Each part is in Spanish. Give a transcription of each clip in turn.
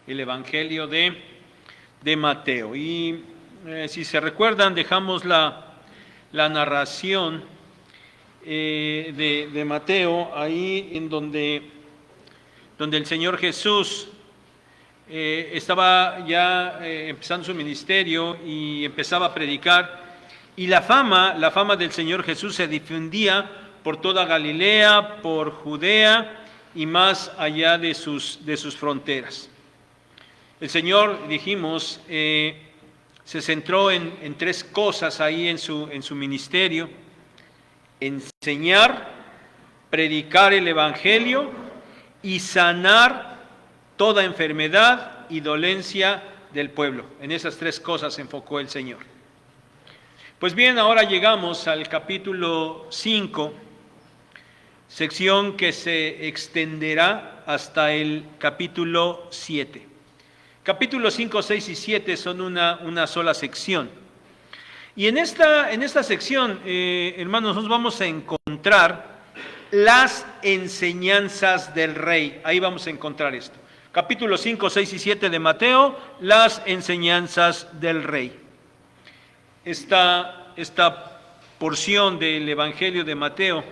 el Evangelio de Mateo. Y si se recuerdan, dejamos la narración de Mateo ahí en donde el Señor Jesús estaba ya empezando su ministerio y empezaba a predicar, y la fama del Señor Jesús se difundía por toda Galilea, por Judea y más allá de sus fronteras. El Señor, dijimos, se centró en tres cosas ahí en su ministerio: enseñar, predicar el Evangelio y sanar toda enfermedad y dolencia del pueblo. En esas tres cosas se enfocó el Señor. Pues bien, ahora llegamos al capítulo 5, sección que se extenderá hasta el capítulo 7. Capítulos 5, 6 y 7 son una sola sección. Y en esta sección, hermanos, nos vamos a encontrar las enseñanzas del Rey. Ahí vamos a encontrar esto. Capítulos 5, 6 y 7 de Mateo, las enseñanzas del Rey. Esta porción del Evangelio de Mateo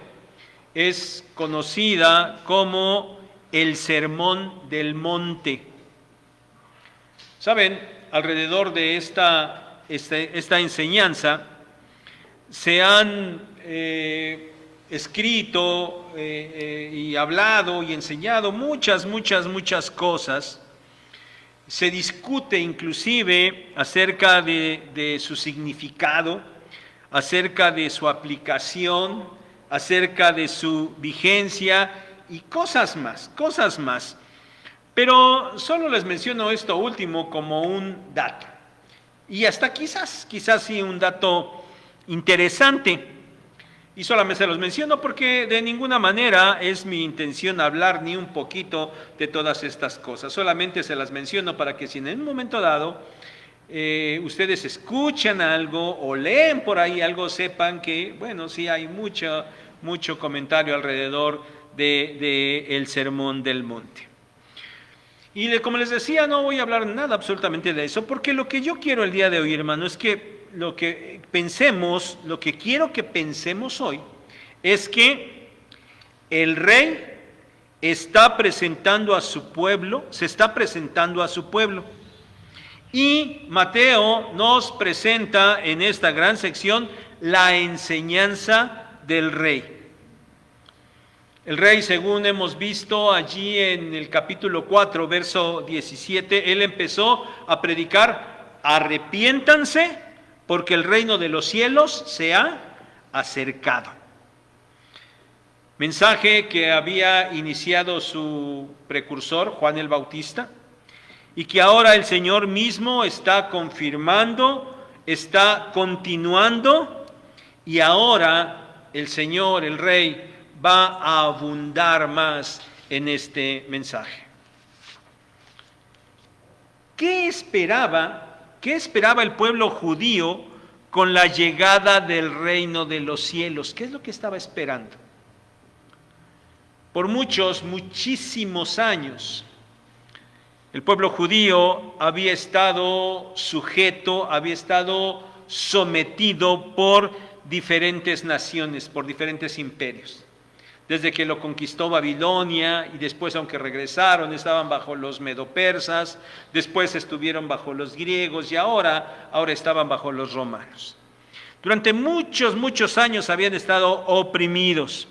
es conocida como el Sermón del Monte. Saben, alrededor de esta enseñanza se han escrito y hablado y enseñado muchas cosas. Se discute inclusive acerca de su significado, acerca de su aplicación, acerca de su vigencia y cosas más. Pero solo les menciono esto último como un dato. Y hasta quizás sí un dato interesante. Y solamente se los menciono porque de ninguna manera es mi intención hablar ni un poquito de todas estas cosas. Solamente se las menciono para que si en un momento dado ustedes escuchan algo o leen por ahí algo, sepan que, bueno, sí hay mucho comentario alrededor del Sermón del Monte. Y como les decía, no voy a hablar nada absolutamente de eso, porque lo que yo quiero el día de hoy, hermano, es que lo que quiero que pensemos hoy es que el Rey se está presentando a su pueblo, y Mateo nos presenta en esta gran sección la enseñanza del Rey. El Rey, según hemos visto allí en el capítulo 4, verso 17, él empezó a predicar: arrepiéntanse, porque el reino de los cielos se ha acercado. Mensaje que había iniciado su precursor, Juan el Bautista, y que ahora el Señor mismo está confirmando, está continuando, y ahora el Señor, el Rey, va a abundar más en este mensaje. ¿Qué esperaba el pueblo judío con la llegada del reino de los cielos? ¿Qué es lo que estaba esperando? Por muchísimos años, el pueblo judío había estado sometido por diferentes naciones, por diferentes imperios. Desde que lo conquistó Babilonia, y después, aunque regresaron, estaban bajo los medo-persas, después estuvieron bajo los griegos y ahora estaban bajo los romanos. Durante muchos años habían estado oprimidos,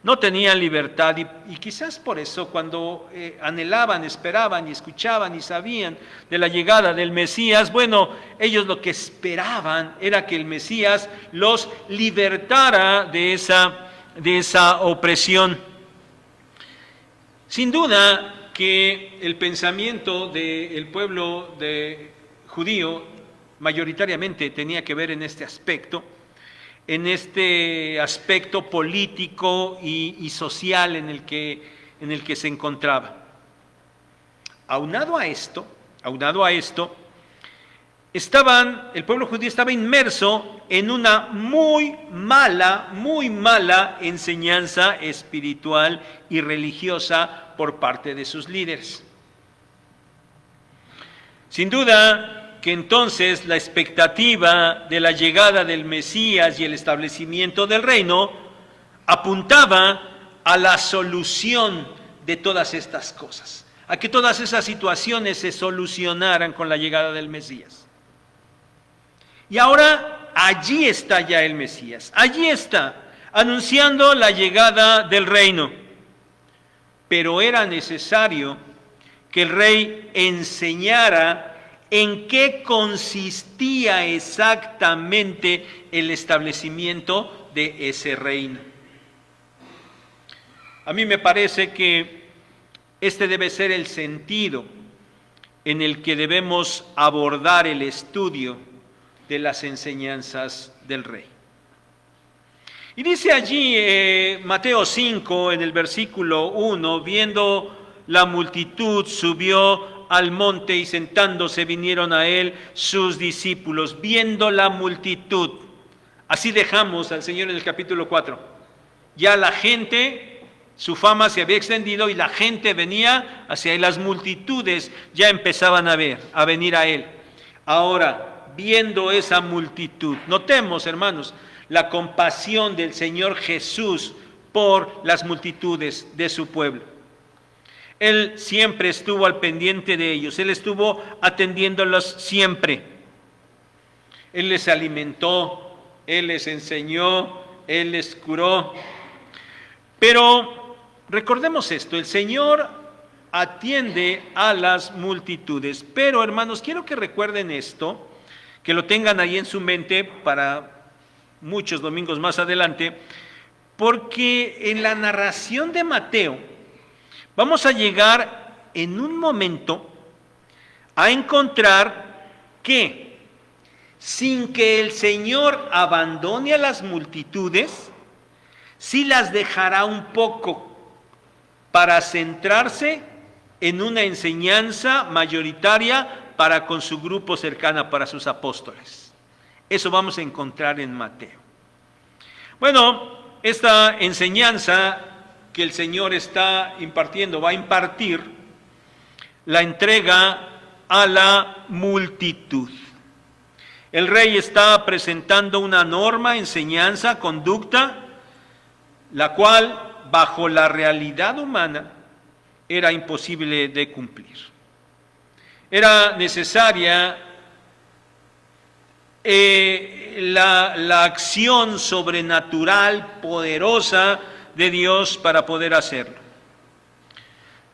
no tenían libertad, y quizás por eso cuando anhelaban, esperaban y escuchaban y sabían de la llegada del Mesías, bueno, ellos lo que esperaban era que el Mesías los libertara de esa opresión. Sin duda que el pensamiento del pueblo judío mayoritariamente tenía que ver en este aspecto político y social en el que se encontraba. Aunado a esto, el pueblo judío estaba inmerso en una muy mala enseñanza espiritual y religiosa por parte de sus líderes. Sin duda que entonces la expectativa de la llegada del Mesías y el establecimiento del reino apuntaba a la solución de todas estas cosas, a que todas esas situaciones se solucionaran con la llegada del Mesías. Y ahora allí está ya el Mesías, allí está, anunciando la llegada del reino. Pero era necesario que el rey enseñara en qué consistía exactamente el establecimiento de ese reino. A mí me parece que este debe ser el sentido en el que debemos abordar el estudio de las enseñanzas del rey. Y dice allí Mateo 5, en el versículo 1, viendo la multitud, subió al monte y sentándose vinieron a él sus discípulos, viendo la multitud. Así dejamos al Señor en el capítulo 4. Ya la gente, su fama se había extendido y la gente venía hacia él, las multitudes ya empezaban a venir a él. Ahora, viendo esa multitud, notemos, hermanos, la compasión del Señor Jesús por las multitudes de su pueblo. Él siempre estuvo al pendiente de ellos, Él estuvo atendiéndolos siempre. Él les alimentó, Él les enseñó, Él les curó. Pero recordemos esto, el Señor atiende a las multitudes. Pero, hermanos, quiero que recuerden esto, que lo tengan ahí en su mente para muchos domingos más adelante, porque en la narración de Mateo vamos a llegar en un momento a encontrar que sin que el Señor abandone a las multitudes, sí las dejará un poco para centrarse en una enseñanza mayoritaria para con su grupo cercano, para sus apóstoles. Eso vamos a encontrar en Mateo. Bueno, esta enseñanza que el Señor está impartiendo, va a impartir, la entrega a la multitud. El rey está presentando una norma, enseñanza, conducta, la cual, bajo la realidad humana, era imposible de cumplir. Era necesaria la acción sobrenatural, poderosa de Dios para poder hacerlo.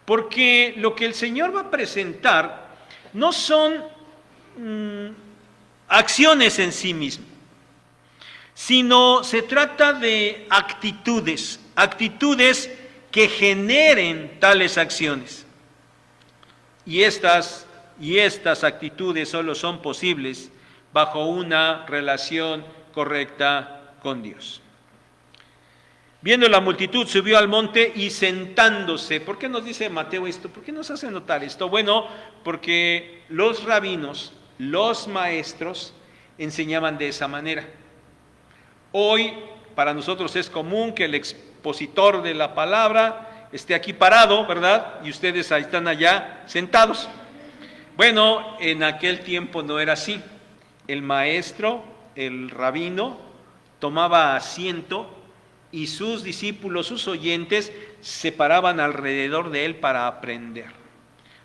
Porque lo que el Señor va a presentar no son acciones en sí mismas, sino se trata de actitudes que generen tales acciones. Y estas actitudes solo son posibles bajo una relación correcta con Dios. Viendo la multitud, subió al monte y sentándose. ¿Por qué nos dice Mateo esto? ¿Por qué nos hace notar esto? Bueno, porque los rabinos, los maestros, enseñaban de esa manera. Hoy, para nosotros es común que el expositor de la palabra esté aquí parado, ¿verdad? Y ustedes ahí están allá sentados. Bueno, en aquel tiempo no era así. El maestro, el rabino, tomaba asiento y sus discípulos, sus oyentes, se paraban alrededor de él para aprender.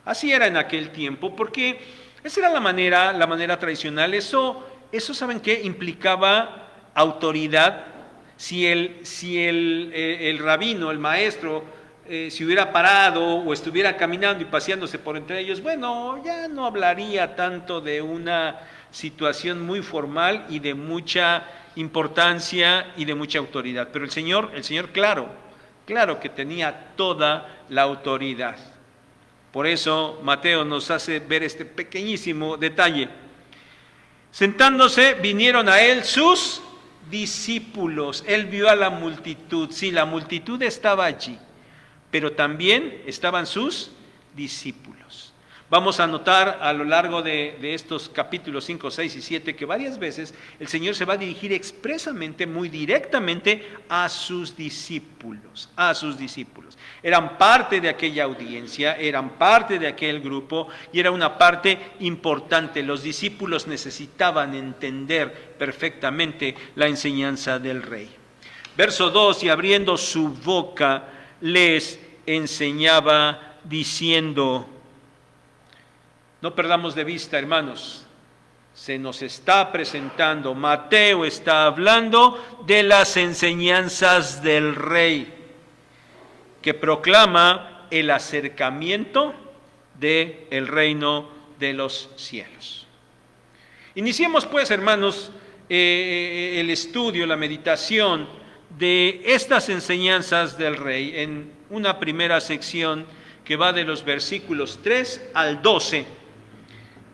Así era en aquel tiempo, porque esa era la manera tradicional. Eso ¿saben qué? Implicaba autoridad. Si el rabino, el maestro, si hubiera parado o estuviera caminando y paseándose por entre ellos, bueno, ya no hablaría tanto de una situación muy formal y de mucha importancia y de mucha autoridad. Pero el Señor, claro que tenía toda la autoridad. Por eso Mateo nos hace ver este pequeñísimo detalle. Sentándose, vinieron a él sus discípulos. Él vio a la multitud. Sí, la multitud estaba allí, pero también estaban sus discípulos. Vamos a notar a lo largo de estos capítulos 5, 6 y 7 que varias veces el Señor se va a dirigir expresamente, muy directamente a sus discípulos, Eran parte de aquella audiencia, eran parte de aquel grupo y era una parte importante. Los discípulos necesitaban entender perfectamente la enseñanza del Rey. Verso 2, y abriendo su boca les enseñaba diciendo. No perdamos de vista, hermanos, se nos está presentando, Mateo está hablando de las enseñanzas del Rey, que proclama el acercamiento del reino de los cielos. Iniciemos pues, hermanos, el estudio, la meditación de estas enseñanzas del Rey en una primera sección que va de los versículos 3 al 12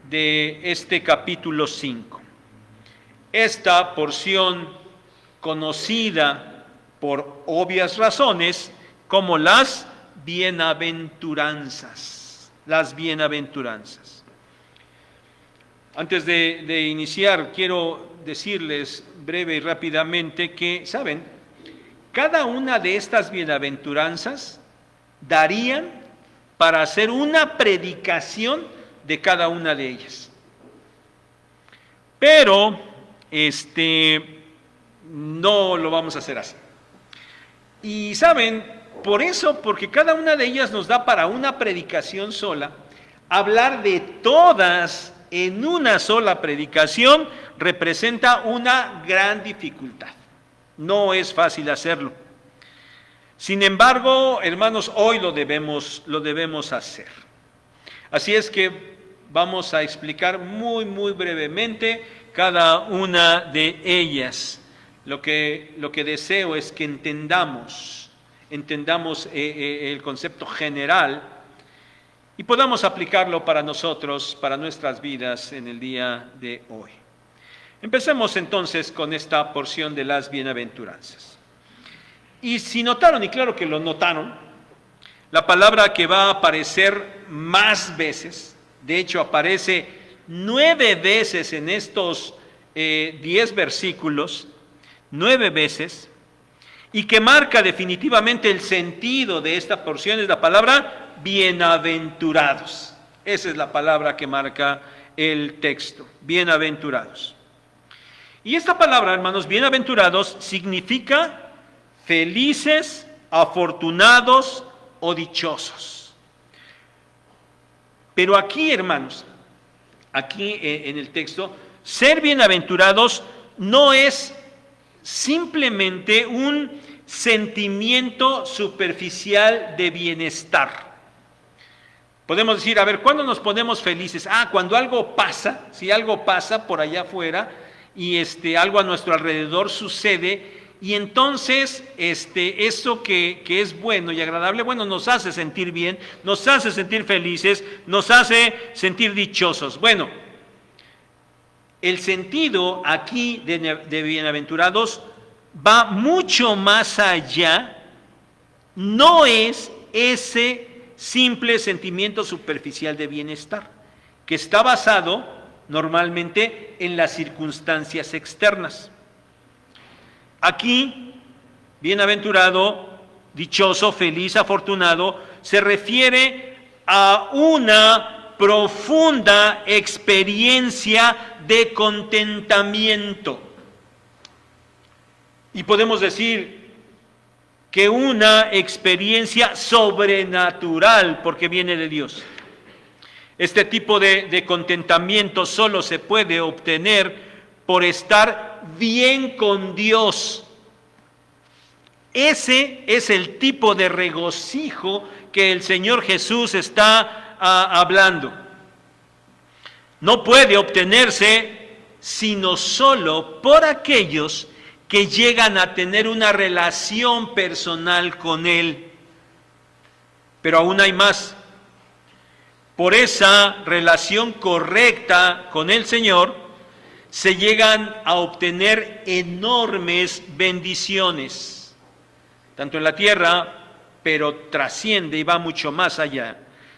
de este capítulo 5. Esta porción conocida por obvias razones como las bienaventuranzas. Las bienaventuranzas. Antes de iniciar, quiero decirles breve y rápidamente que, ¿saben? Cada una de estas bienaventuranzas darían para hacer una predicación de cada una de ellas. Pero no lo vamos a hacer así. Y saben, por eso, porque cada una de ellas nos da para una predicación sola, hablar de todas en una sola predicación representa una gran dificultad. No es fácil hacerlo. Sin embargo, hermanos, hoy lo debemos hacer. Así es que vamos a explicar muy brevemente cada una de ellas. Lo que deseo es que entendamos el concepto general y podamos aplicarlo para nosotros, para nuestras vidas en el día de hoy. Empecemos entonces con esta porción de las bienaventuranzas. Y si notaron, y claro que lo notaron, la palabra que va a aparecer más veces, de hecho aparece 9 veces en estos 10 versículos, 9 veces, y que marca definitivamente el sentido de esta porción, es la palabra bienaventurados. Esa es la palabra que marca el texto, bienaventurados. Y esta palabra, hermanos, bienaventurados, significa felices, afortunados o dichosos. Pero aquí, hermanos, aquí en el texto, ser bienaventurados no es simplemente un sentimiento superficial de bienestar. Podemos decir, a ver, ¿cuándo nos ponemos felices? Cuando algo pasa, si algo pasa por allá afuera y algo a nuestro alrededor sucede, y entonces eso que es bueno y agradable, bueno, nos hace sentir bien, nos hace sentir felices, nos hace sentir dichosos. Bueno, el sentido aquí de bienaventurados va mucho más allá, no es ese simple sentimiento superficial de bienestar, que está basado normalmente en las circunstancias externas. Aquí, bienaventurado, dichoso, feliz, afortunado, se refiere a una profunda experiencia de contentamiento. Y podemos decir que una experiencia sobrenatural, porque viene de Dios. Este tipo de contentamiento solo se puede obtener por estar bien con Dios. Ese es el tipo de regocijo que el Señor Jesús está hablando. No puede obtenerse sino solo por aquellos que llegan a tener una relación personal con Él. Pero aún hay más. Por esa relación correcta con el Señor, se llegan a obtener enormes bendiciones, tanto en la tierra, pero trasciende y va mucho más allá.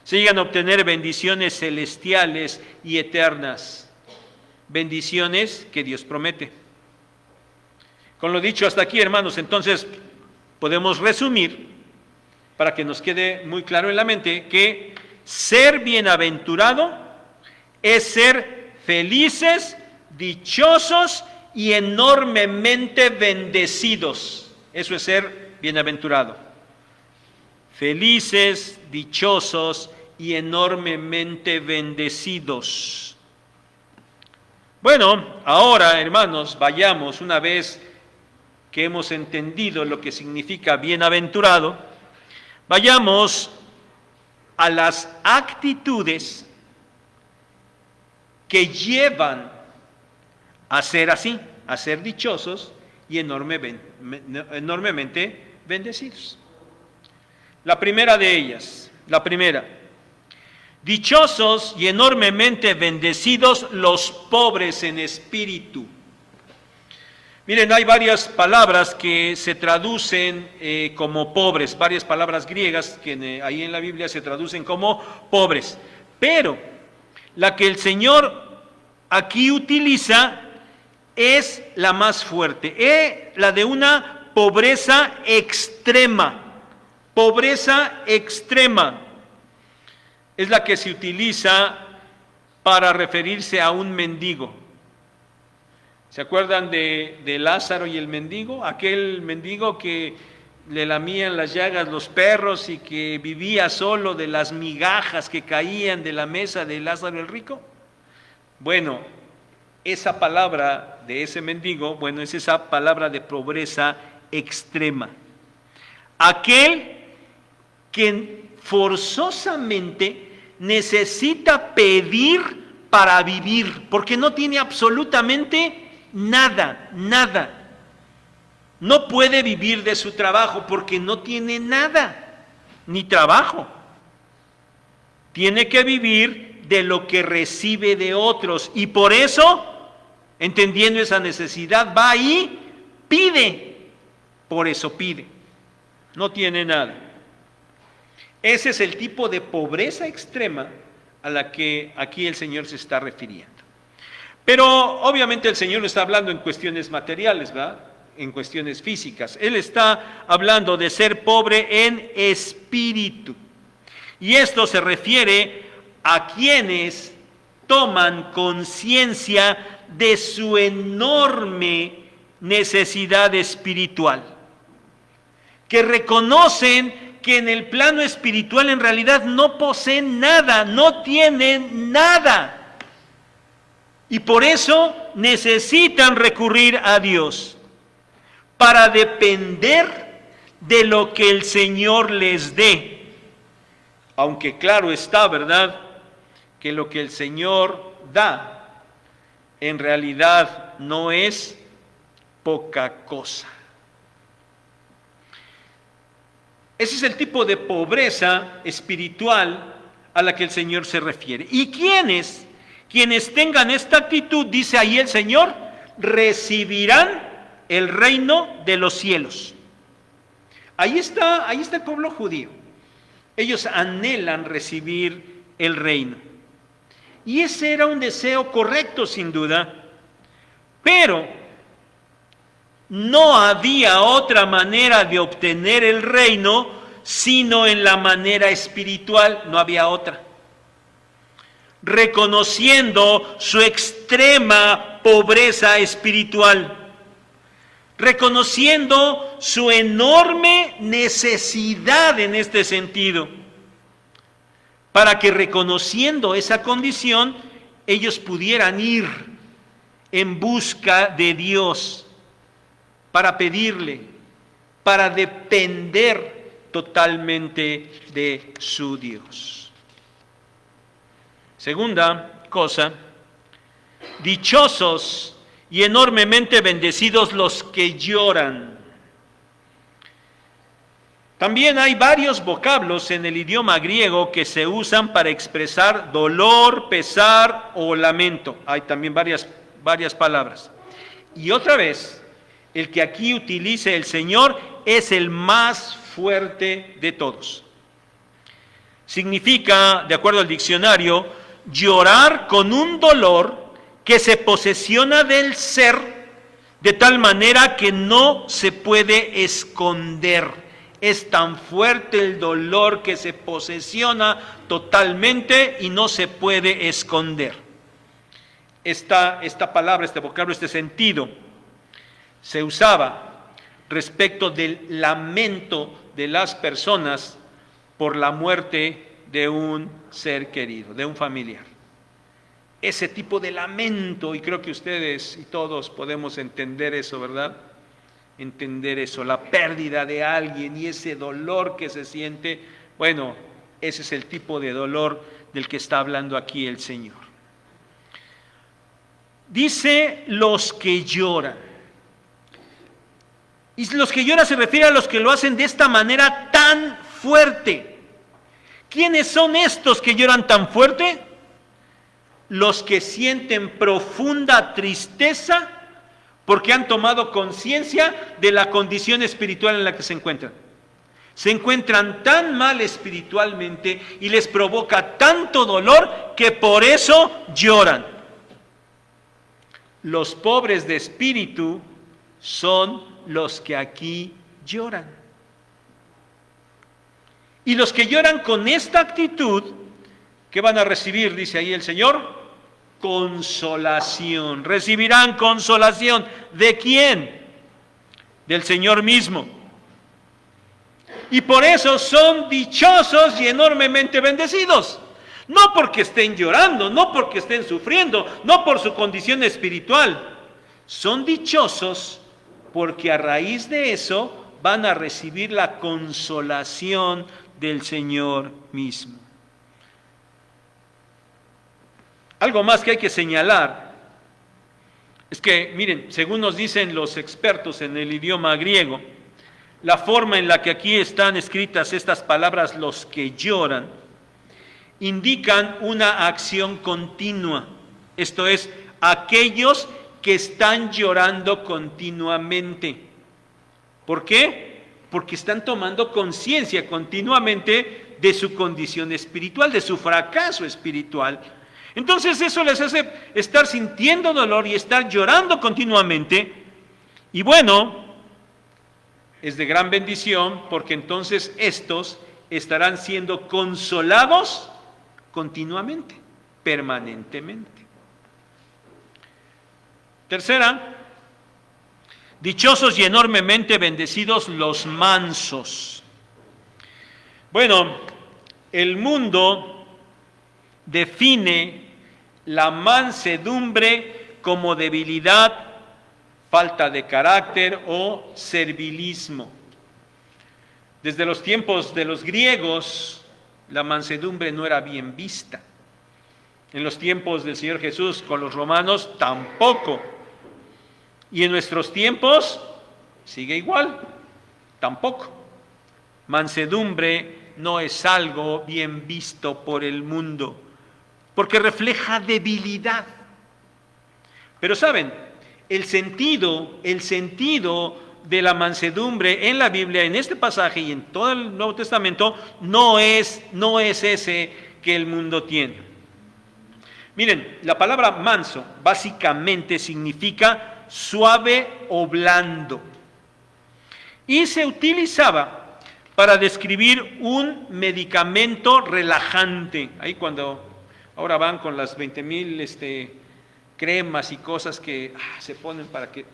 se llegan a obtener bendiciones celestiales y eternas, bendiciones que Dios promete. Con lo dicho hasta aquí, hermanos, entonces podemos resumir, para que nos quede muy claro en la mente, que ser bienaventurado es ser felices, dichosos y enormemente bendecidos. Eso es ser bienaventurado. Felices, dichosos y enormemente bendecidos. Bueno, ahora, hermanos, vayamos, una vez que hemos entendido lo que significa bienaventurado, vayamos a las actitudes que llevan a ser así, a ser dichosos y enormemente bendecidos. La primera de ellas, dichosos y enormemente bendecidos los pobres en espíritu. Miren, hay varias palabras que se traducen como pobres, varias palabras griegas que ahí en la Biblia se traducen como pobres, pero la que el Señor aquí utiliza es la más fuerte, la de una pobreza extrema. Pobreza extrema es la que se utiliza para referirse a un mendigo. ¿Se acuerdan de Lázaro y el mendigo? Aquel mendigo que le lamían las llagas los perros y que vivía solo de las migajas que caían de la mesa de Lázaro el rico. Bueno, esa palabra de ese mendigo, bueno, es esa palabra de pobreza extrema. Aquel que forzosamente necesita pedir para vivir, porque no tiene absolutamente nada. No puede vivir de su trabajo porque no tiene nada, ni trabajo. Tiene que vivir de lo que recibe de otros y por eso, entendiendo esa necesidad, va y pide. Por eso pide. No tiene nada. Ese es el tipo de pobreza extrema a la que aquí el Señor se está refiriendo. Pero obviamente el Señor no está hablando en cuestiones materiales, ¿verdad? En cuestiones físicas. Él está hablando de ser pobre en espíritu. Y esto se refiere a quienes toman conciencia de su enorme necesidad espiritual, que reconocen que en el plano espiritual en realidad no poseen nada, no tienen nada, y por eso necesitan recurrir a Dios para depender de lo que el Señor les dé, aunque claro está, ¿verdad?, que lo que el Señor da en realidad no es poca cosa. Ese es el tipo de pobreza espiritual a la que el Señor se refiere. ¿Y quienes tengan esta actitud, dice ahí el Señor, recibirán el reino de los cielos? Ahí está el pueblo judío. Ellos anhelan recibir el reino. Y ese era un deseo correcto, sin duda, pero no había otra manera de obtener el reino sino en la manera espiritual, no había otra. Reconociendo su extrema pobreza espiritual, reconociendo su enorme necesidad en este sentido, para que reconociendo esa condición, ellos pudieran ir en busca de Dios, para pedirle, para depender totalmente de su Dios. Segunda cosa, dichosos y enormemente bendecidos los que lloran. También hay varios vocablos en el idioma griego que se usan para expresar dolor, pesar o lamento. Hay también varias palabras. Y otra vez, el que aquí utilice el Señor es el más fuerte de todos. significa, de acuerdo al diccionario, llorar con un dolor que se posesiona del ser de tal manera que no se puede esconder. Es tan fuerte el dolor que se posesiona totalmente y no se puede esconder. Esta palabra, este vocablo, este sentido, se usaba respecto del lamento de las personas por la muerte de un ser querido, de un familiar. Ese tipo de lamento, y creo que ustedes y todos podemos entender eso, ¿verdad? Entender eso, la pérdida de alguien y ese dolor que se siente, bueno, ese es el tipo de dolor del que está hablando aquí el Señor. Dice los que lloran. Y los que lloran se refiere a los que lo hacen de esta manera tan fuerte. ¿Quiénes son estos que lloran tan fuerte? Los que sienten profunda tristeza porque han tomado conciencia de la condición espiritual en la que se encuentran. Se encuentran tan mal espiritualmente y les provoca tanto dolor que por eso lloran. Los pobres de espíritu son los que aquí lloran. Y los que lloran con esta actitud, ¿qué van a recibir? Dice ahí el Señor. Consolación. Recibirán consolación. ¿De quién? Del Señor mismo. Y por eso son dichosos y enormemente bendecidos. No porque estén llorando, no porque estén sufriendo, no por su condición espiritual. Son dichosos porque a raíz de eso van a recibir la consolación del Señor mismo. Algo más que hay que señalar es que, miren, según nos dicen los expertos en el idioma griego, la forma en la que aquí están escritas estas palabras, los que lloran, indican una acción continua. Esto es, aquellos que están llorando continuamente. ¿Por qué? Porque están tomando conciencia continuamente de su condición espiritual, de su fracaso espiritual. Entonces eso les hace estar sintiendo dolor y estar llorando continuamente. Y bueno, es de gran bendición porque entonces estos estarán siendo consolados continuamente, permanentemente. Tercera, dichosos y enormemente bendecidos los mansos. Bueno, el mundo define la mansedumbre como debilidad, falta de carácter o servilismo. Desde los tiempos de los griegos, la mansedumbre no era bien vista. En los tiempos del Señor Jesús con los romanos tampoco. Y en nuestros tiempos sigue igual, tampoco. Mansedumbre no es algo bien visto por el mundo, porque refleja debilidad. Pero saben, el sentido de la mansedumbre en la Biblia, en este pasaje y en todo el Nuevo Testamento, no es ese que el mundo tiene. Miren, la palabra manso básicamente significa suave o blando. Y se utilizaba para describir un medicamento relajante. Ahí ahora van con las 20,000 cremas y cosas que se ponen para que,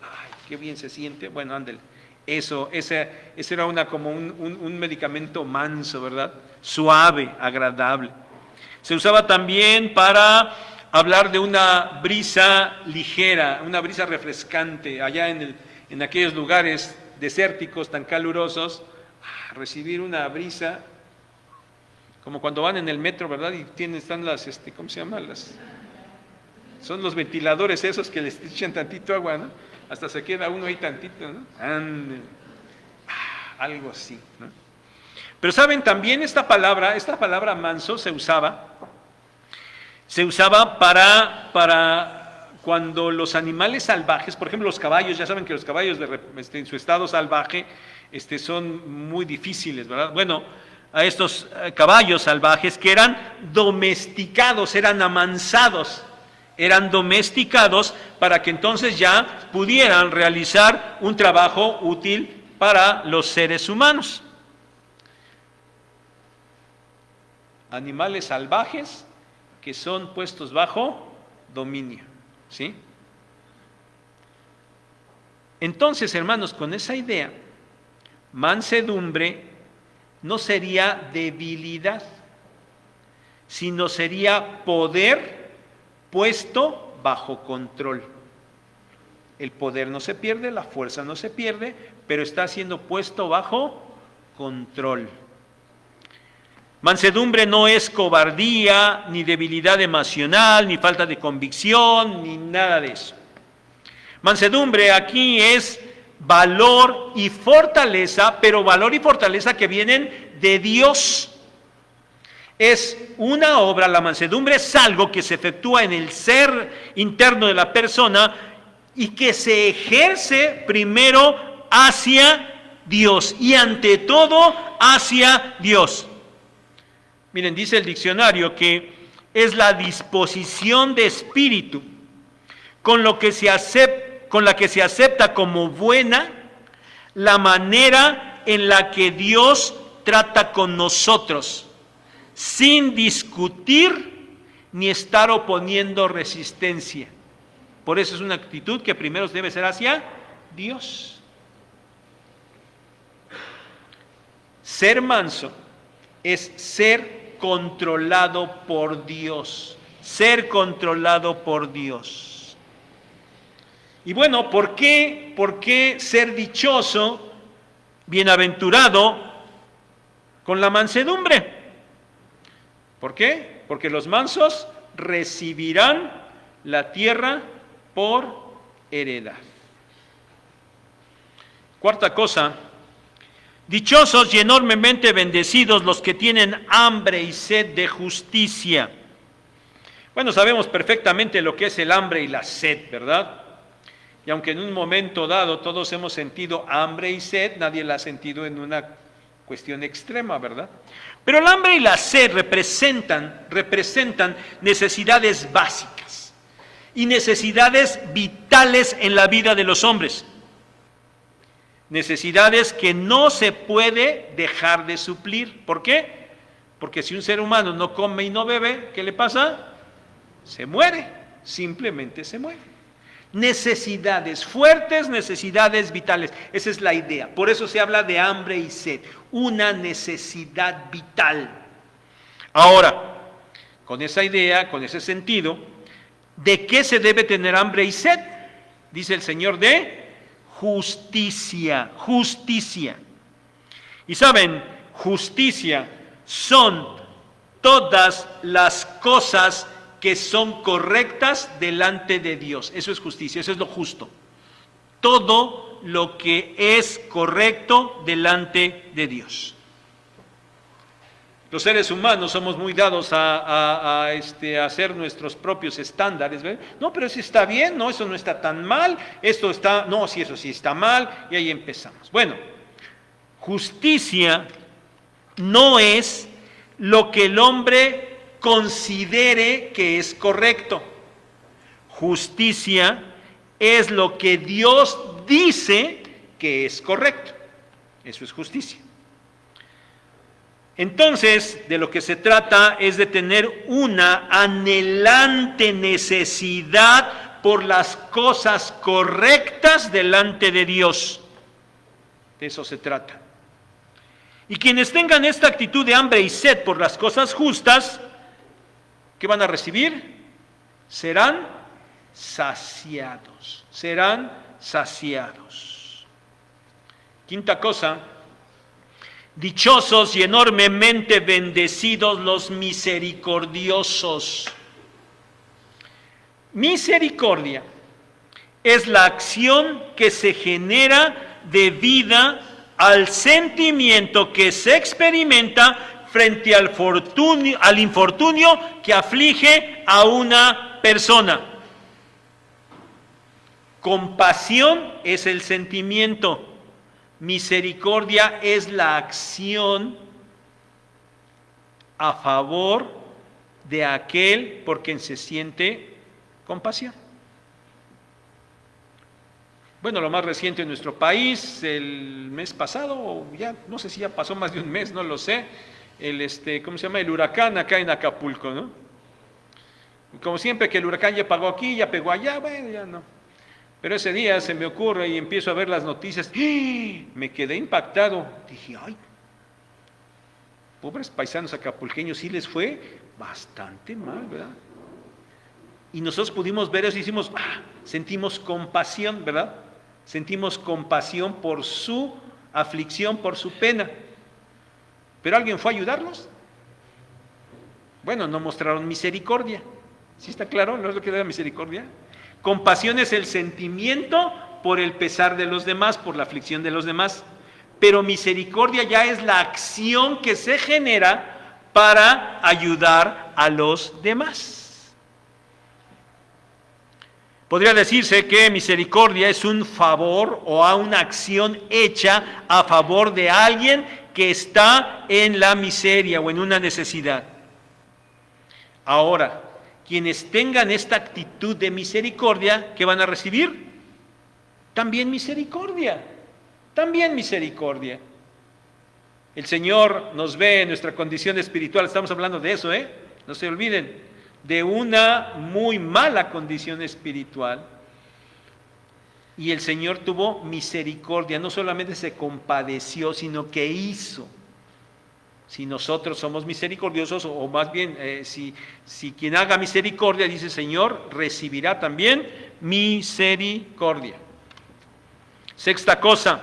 qué bien se siente. Bueno, ándale. Ese era como un medicamento manso, ¿verdad? Suave, agradable. Se usaba también para hablar de una brisa ligera, una brisa refrescante, allá en aquellos lugares desérticos tan calurosos, recibir una brisa, como cuando van en el metro, ¿verdad? Y están las, ¿cómo se llama? Son los ventiladores esos que les echan tantito agua, ¿no? Hasta se queda uno ahí tantito, ¿no? Algo así, ¿no? Pero saben, también esta palabra manso se usaba para cuando los animales salvajes, por ejemplo los caballos, ya saben que los caballos en su estado salvaje son muy difíciles, ¿verdad? Bueno, a estos caballos salvajes que eran domesticados, eran amansados, eran domesticados para que entonces ya pudieran realizar un trabajo útil para los seres humanos. Animales salvajes que son puestos bajo dominio, ¿sí? Entonces, hermanos, con esa idea, mansedumbre no sería debilidad, sino sería poder puesto bajo control. El poder no se pierde, la fuerza no se pierde, pero está siendo puesto bajo control. Mansedumbre no es cobardía, ni debilidad emocional, ni falta de convicción, ni nada de eso. Mansedumbre aquí es valor y fortaleza, pero valor y fortaleza que vienen de Dios. Es una obra, la mansedumbre es algo que se efectúa en el ser interno de la persona y que se ejerce primero hacia Dios y ante todo hacia Dios. Miren, dice el diccionario que es la disposición de espíritu con la que se acepta como buena la manera en la que Dios trata con nosotros, sin discutir ni estar oponiendo resistencia. Por eso es una actitud que primero debe ser hacia Dios. Ser manso es ser controlado por Dios. Ser controlado por Dios. Y bueno, ¿por qué ser dichoso, bienaventurado con la mansedumbre? ¿Por qué? Porque los mansos recibirán la tierra por heredad. Cuarta cosa, dichosos y enormemente bendecidos los que tienen hambre y sed de justicia. Bueno, sabemos perfectamente lo que es el hambre y la sed, ¿verdad? Y aunque en un momento dado todos hemos sentido hambre y sed, nadie la ha sentido en una cuestión extrema, ¿verdad? Pero el hambre y la sed representan necesidades básicas y necesidades vitales en la vida de los hombres. Necesidades que no se puede dejar de suplir. ¿Por qué? Porque si un ser humano no come y no bebe, ¿qué le pasa? Se muere, simplemente se muere. Necesidades fuertes, necesidades vitales. Esa es la idea. Por eso se habla de hambre y sed. Una necesidad vital. Ahora, con esa idea, con ese sentido, ¿de qué se debe tener hambre y sed? Dice el Señor, de justicia, justicia. Y saben, justicia son todas las cosas que son correctas delante de Dios. Eso es justicia, eso es lo justo. Todo lo que es correcto delante de Dios. Los seres humanos somos muy dados a hacer nuestros propios estándares. ¿Ven? No, pero eso está bien, no, eso no está tan mal, esto está, no, sí, eso sí está mal, y ahí empezamos. Bueno, justicia no es lo que el hombre considere que es correcto. Justicia es lo que Dios dice que es correcto. Eso es justicia. Entonces, de lo que se trata es de tener una anhelante necesidad por las cosas correctas delante de Dios. De eso se trata. Y quienes tengan esta actitud de hambre y sed por las cosas justas, ¿qué van a recibir? Serán saciados. Serán saciados. Quinta cosa, dichosos y enormemente bendecidos los misericordiosos. Misericordia es la acción que se genera debida al sentimiento que se experimenta frente al infortunio que aflige a una persona. Compasión es el sentimiento. Misericordia es la acción a favor de aquel por quien se siente compasión. Bueno, lo más reciente en nuestro país, el mes pasado, ya no sé si ya pasó más de un mes, no lo sé, ¿cómo se llama? El huracán acá en Acapulco, ¿no? Como siempre que el huracán ya pegó aquí, ya pegó allá, bueno, ya no. Pero ese día se me ocurre y empiezo a ver las noticias, ¡y! Me quedé impactado. Dije, ay, pobres paisanos acapulqueños, sí les fue bastante mal, ¿verdad? Y nosotros pudimos ver eso y hicimos, sentimos compasión, ¿verdad? Sentimos compasión por su aflicción, por su pena. ¿Pero alguien fue a ayudarlos? Bueno, no mostraron misericordia. ¿Sí está claro? ¿No es lo que da misericordia? Compasión es el sentimiento por el pesar de los demás, por la aflicción de los demás. Pero misericordia ya es la acción que se genera para ayudar a los demás. Podría decirse que misericordia es un favor o una acción hecha a favor de alguien que está en la miseria o en una necesidad. Ahora, quienes tengan esta actitud de misericordia, ¿qué van a recibir? También misericordia, también misericordia. El Señor nos ve en nuestra condición espiritual, estamos hablando de eso, no se olviden, de una muy mala condición espiritual. Y el Señor tuvo misericordia, no solamente se compadeció, sino que hizo. Si nosotros somos misericordiosos, o más bien, si quien haga misericordia, dice Señor, recibirá también misericordia. Sexta cosa,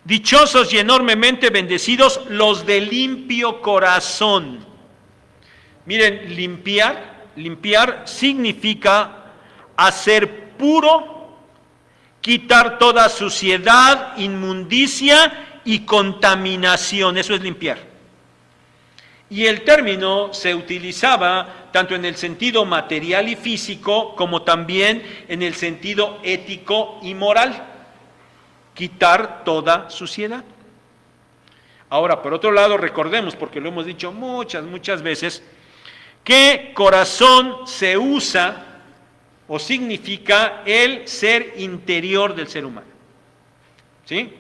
dichosos y enormemente bendecidos los de limpio corazón. Miren, limpiar significa hacer puro, quitar toda suciedad, inmundicia y contaminación, eso es limpiar. Y el término se utilizaba tanto en el sentido material y físico como también en el sentido ético y moral. Quitar toda suciedad. Ahora, por otro lado, recordemos, porque lo hemos dicho muchas veces, que corazón se usa o significa el ser interior del ser humano. ¿Sí?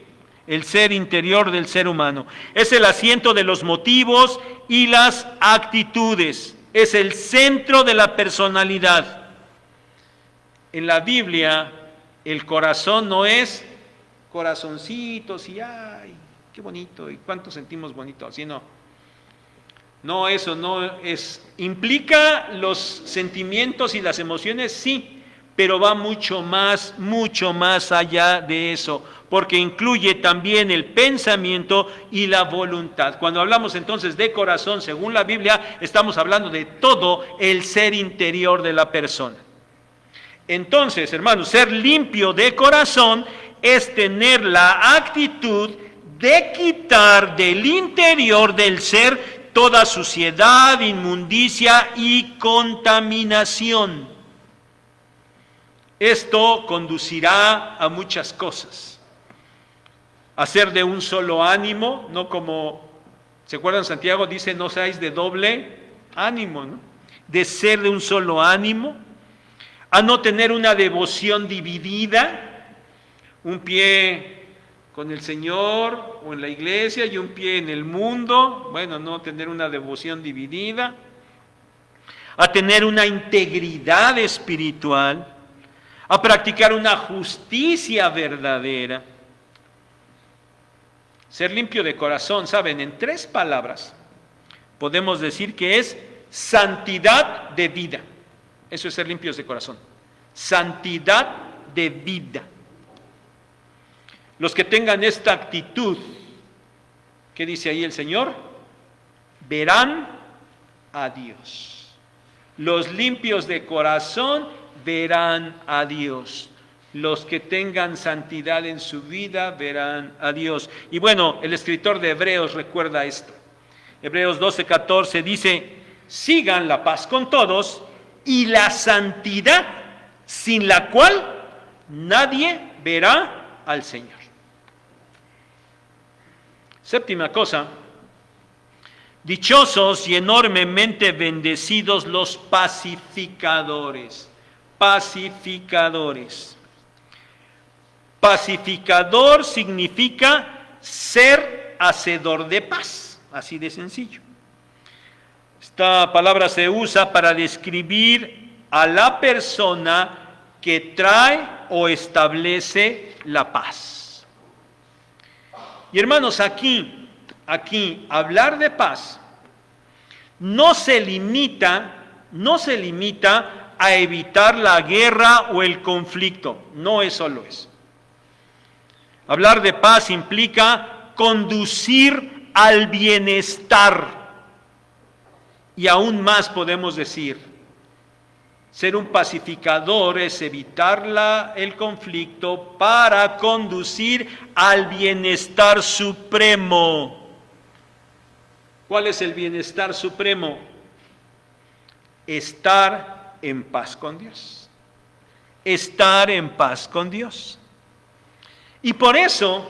El ser interior del ser humano. Es el asiento de los motivos y las actitudes. Es el centro de la personalidad. En la Biblia, el corazón no es corazoncitos y ¡ay, qué bonito! ¿Y cuánto sentimos bonito? Así no. No, eso no es. Implica los sentimientos y las emociones, sí, pero va mucho más allá de eso, porque incluye también el pensamiento y la voluntad. Cuando hablamos entonces de corazón, según la Biblia, estamos hablando de todo el ser interior de la persona. Entonces, hermanos, ser limpio de corazón es tener la actitud de quitar del interior del ser toda suciedad, inmundicia y contaminación. Esto conducirá a muchas cosas. A ser de un solo ánimo, no como, ¿se acuerdan? Santiago dice, no seáis de doble ánimo, ¿no? De ser de un solo ánimo. A no tener una devoción dividida, un pie con el Señor o en la iglesia y un pie en el mundo, bueno, no tener una devoción dividida, a tener una integridad espiritual, a practicar una justicia verdadera. Ser limpio de corazón, ¿saben? En 3 palabras podemos decir que es santidad de vida. Eso es ser limpios de corazón. Santidad de vida. Los que tengan esta actitud, ¿qué dice ahí el Señor? Verán a Dios. Los limpios de corazón verán a Dios. Los que tengan santidad en su vida verán a Dios. Y bueno, el escritor de Hebreos recuerda esto. Hebreos 12:14 dice, sigan la paz con todos y la santidad, sin la cual nadie verá al Señor. Séptima cosa, Dichosos y enormemente bendecidos los pacificadores. Pacificadores. Pacificador significa ser hacedor de paz, así de sencillo. Esta palabra se usa para describir a la persona que trae o establece la paz. Y hermanos, aquí, hablar de paz no se limita a evitar la guerra o el conflicto, no es solo eso. Hablar de paz implica conducir al bienestar. Y aún más podemos decir, ser un pacificador es evitar el conflicto para conducir al bienestar supremo. ¿Cuál es el bienestar supremo? Estar en paz con Dios. Estar en paz con Dios. Y por eso,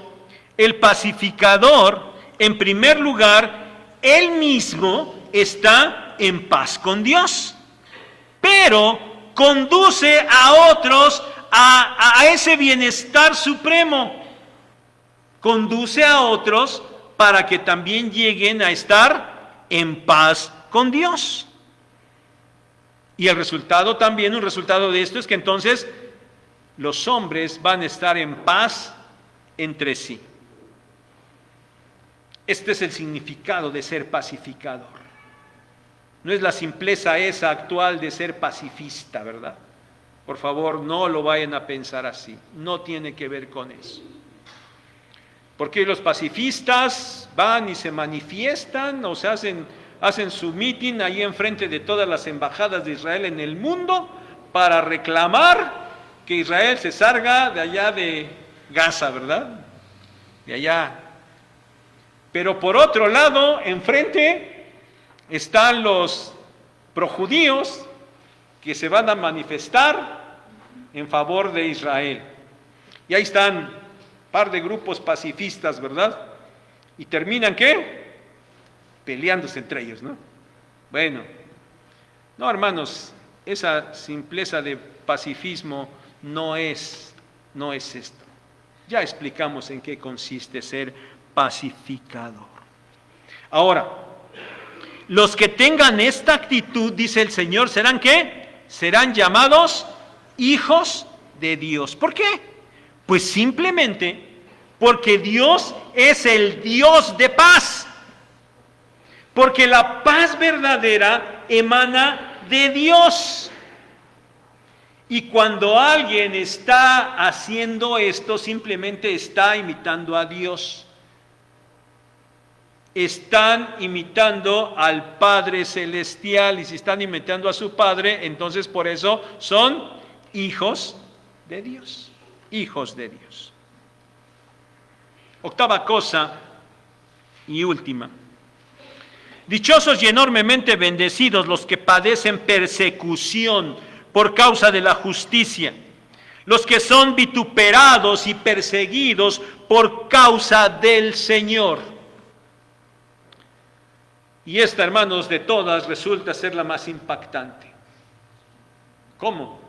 el pacificador, en primer lugar, él mismo está en paz con Dios, pero conduce a otros a ese bienestar supremo. Conduce a otros para que también lleguen a estar en paz con Dios. Y el resultado también, un resultado de esto es que entonces los hombres van a estar en paz entre sí. Este es el significado de ser pacificador. No es la simpleza esa actual de ser pacifista, ¿verdad? Por favor, no lo vayan a pensar así. No tiene que ver con eso. Porque los pacifistas van y se manifiestan o se hacen su mitin ahí enfrente de todas las embajadas de Israel en el mundo para reclamar que Israel se salga de allá de Gaza, ¿verdad? De allá. Pero por otro lado, enfrente están los projudíos que se van a manifestar en favor de Israel. Y ahí están un par de grupos pacifistas, ¿verdad? Y terminan, ¿qué? Peleándose entre ellos, ¿no? Bueno, no, hermanos, esa simpleza de pacifismo no es esto. Ya explicamos en qué consiste ser pacificador. Ahora, los que tengan esta actitud, dice el Señor, ¿serán qué? Serán llamados hijos de Dios. ¿Por qué? Pues simplemente porque Dios es el Dios de paz. Porque la paz verdadera emana de Dios. Y cuando alguien está haciendo esto, simplemente está imitando a Dios. Están imitando al Padre Celestial, y si están imitando a su Padre, entonces por eso son hijos de Dios. Hijos de Dios. Octava cosa y última. Dichosos y enormemente bendecidos los que padecen persecución por causa de la justicia, los que son vituperados y perseguidos por causa del Señor. Y esta, hermanos, de todas resulta ser la más impactante. ¿Cómo?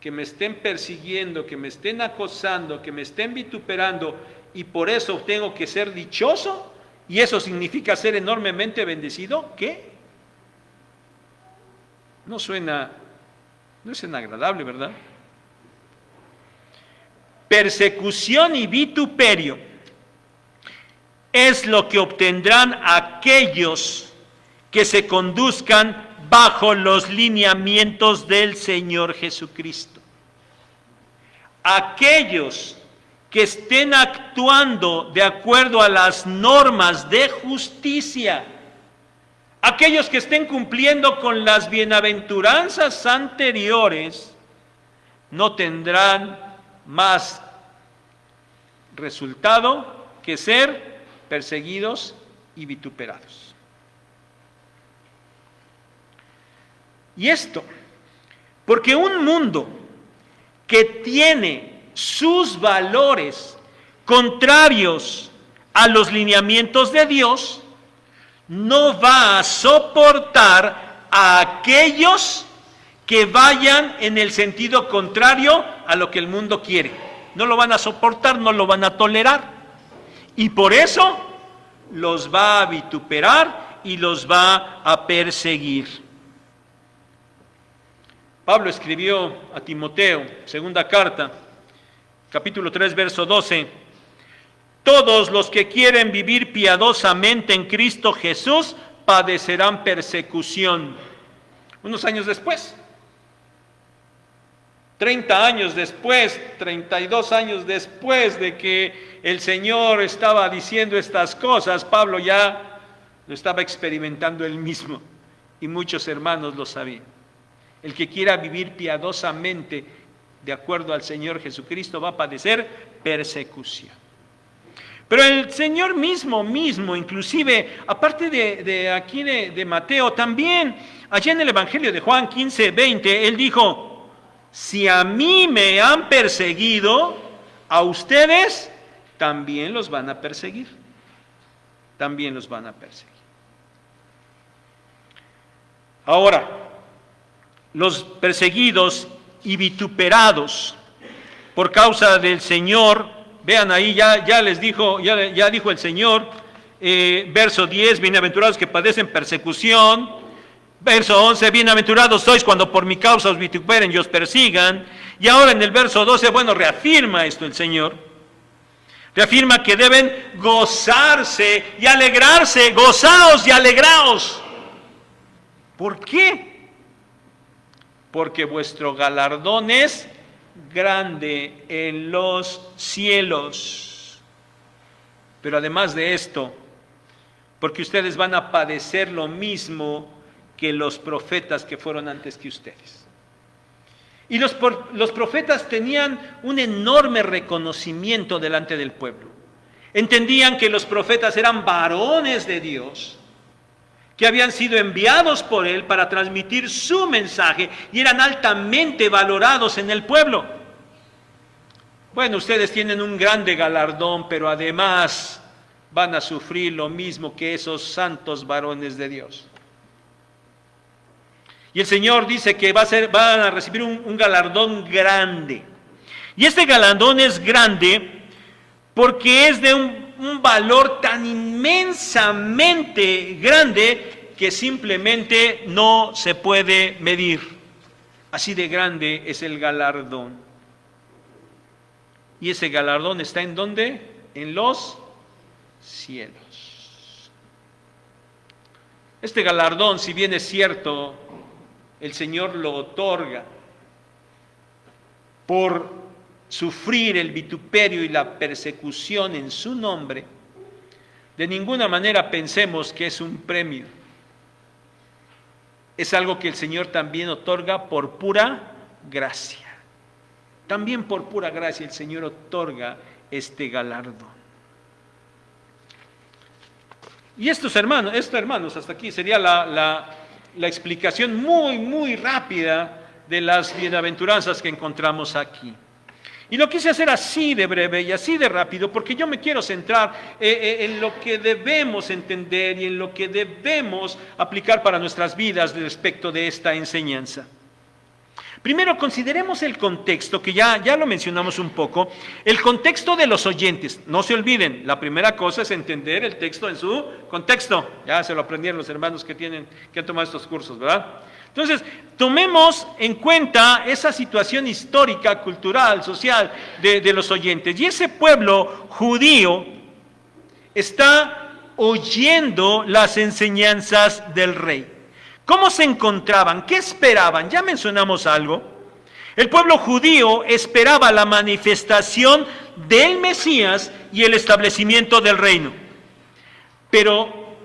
Que me estén persiguiendo, que me estén acosando, que me estén vituperando, y por eso tengo que ser dichoso, y eso significa ser enormemente bendecido. ¿Qué? No suena agradable, ¿verdad? Persecución y vituperio es lo que obtendrán aquellos que se conduzcan bajo los lineamientos del Señor Jesucristo. Aquellos que estén actuando de acuerdo a las normas de justicia, aquellos que estén cumpliendo con las bienaventuranzas anteriores, no tendrán más resultado que ser perseguidos y vituperados. Y esto, porque un mundo que tiene sus valores contrarios a los lineamientos de Dios, no va a soportar a aquellos que vayan en el sentido contrario a lo que el mundo quiere. No lo van a soportar, no lo van a tolerar. Y por eso los va a vituperar y los va a perseguir. Pablo escribió a Timoteo, segunda carta, capítulo 3, verso 12: todos los que quieren vivir piadosamente en Cristo Jesús padecerán persecución. Unos años después, 30 años después, 32 años después de que el Señor estaba diciendo estas cosas, Pablo ya lo estaba experimentando él mismo y muchos hermanos lo sabían. El que quiera vivir piadosamente de acuerdo al Señor Jesucristo va a padecer persecución. Pero el Señor mismo, inclusive, aparte de aquí de Mateo, también allá en el Evangelio de Juan 15, 20, Él dijo: si a mí me han perseguido, a ustedes también los van a perseguir. También los van a perseguir. Ahora, los perseguidos y vituperados por causa del Señor, vean ahí, ya les dijo, ya dijo el Señor, verso 10, bienaventurados que padecen persecución. Verso 11, bienaventurados sois cuando por mi causa os vituperen y os persigan. Y ahora en el verso 12, bueno, reafirma esto el Señor. Reafirma que deben gozarse y alegrarse. Gozaos y alegraos. ¿Por qué? Porque vuestro galardón es grande en los cielos. Pero además de esto, porque ustedes van a padecer lo mismo que los profetas que fueron antes que ustedes. Y los profetas tenían un enorme reconocimiento delante del pueblo. Entendían que los profetas eran varones de Dios, que habían sido enviados por Él para transmitir su mensaje y eran altamente valorados en el pueblo. Bueno, ustedes tienen un grande galardón, pero además van a sufrir lo mismo que esos santos varones de Dios. Y el Señor dice que van a recibir un galardón grande. Y este galardón es grande porque es de un valor tan inmensamente grande que simplemente no se puede medir. Así de grande es el galardón. Y ese galardón está ¿en dónde? En los cielos. Este galardón, si bien es cierto, el Señor lo otorga por sufrir el vituperio y la persecución en su nombre, de ninguna manera pensemos que es un premio. Es algo que el Señor también otorga por pura gracia. También por pura gracia el Señor otorga este galardón. Y estos hermanos, hasta aquí sería la explicación muy rápida de las bienaventuranzas que encontramos aquí. Y lo quise hacer así de breve y así de rápido porque yo me quiero centrar en lo que debemos entender y en lo que debemos aplicar para nuestras vidas respecto de esta enseñanza. Primero, consideremos el contexto, que ya lo mencionamos un poco, el contexto de los oyentes. No se olviden, la primera cosa es entender el texto en su contexto. Ya se lo aprendieron los hermanos que han tomado estos cursos, ¿verdad? Entonces, tomemos en cuenta esa situación histórica, cultural, social de los oyentes. Y ese pueblo judío está oyendo las enseñanzas del rey. ¿Cómo se encontraban? ¿Qué esperaban? Ya mencionamos algo. El pueblo judío esperaba la manifestación del Mesías y el establecimiento del reino. Pero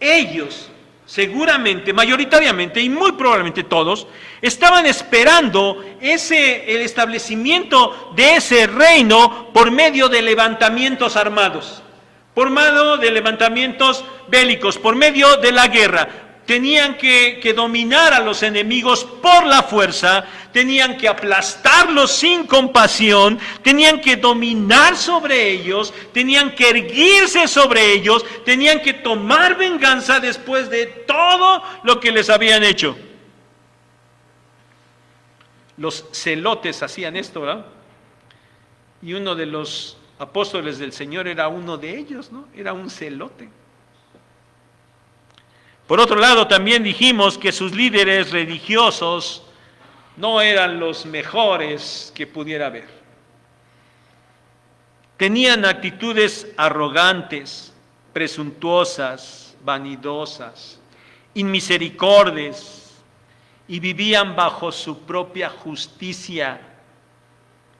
ellos, seguramente, mayoritariamente y muy probablemente todos, estaban esperando el establecimiento de ese reino por medio de levantamientos armados, por medio de levantamientos bélicos, por medio de la guerra. tenían que dominar a los enemigos por la fuerza, tenían que aplastarlos sin compasión, tenían que dominar sobre ellos, tenían que erguirse sobre ellos, tenían que tomar venganza después de todo lo que les habían hecho. Los celotes hacían esto, ¿verdad? Y uno de los apóstoles del Señor era uno de ellos, ¿no? Era un celote. Por otro lado, también dijimos que sus líderes religiosos no eran los mejores que pudiera haber. Tenían actitudes arrogantes, presuntuosas, vanidosas, inmisericordias, y vivían bajo su propia justicia.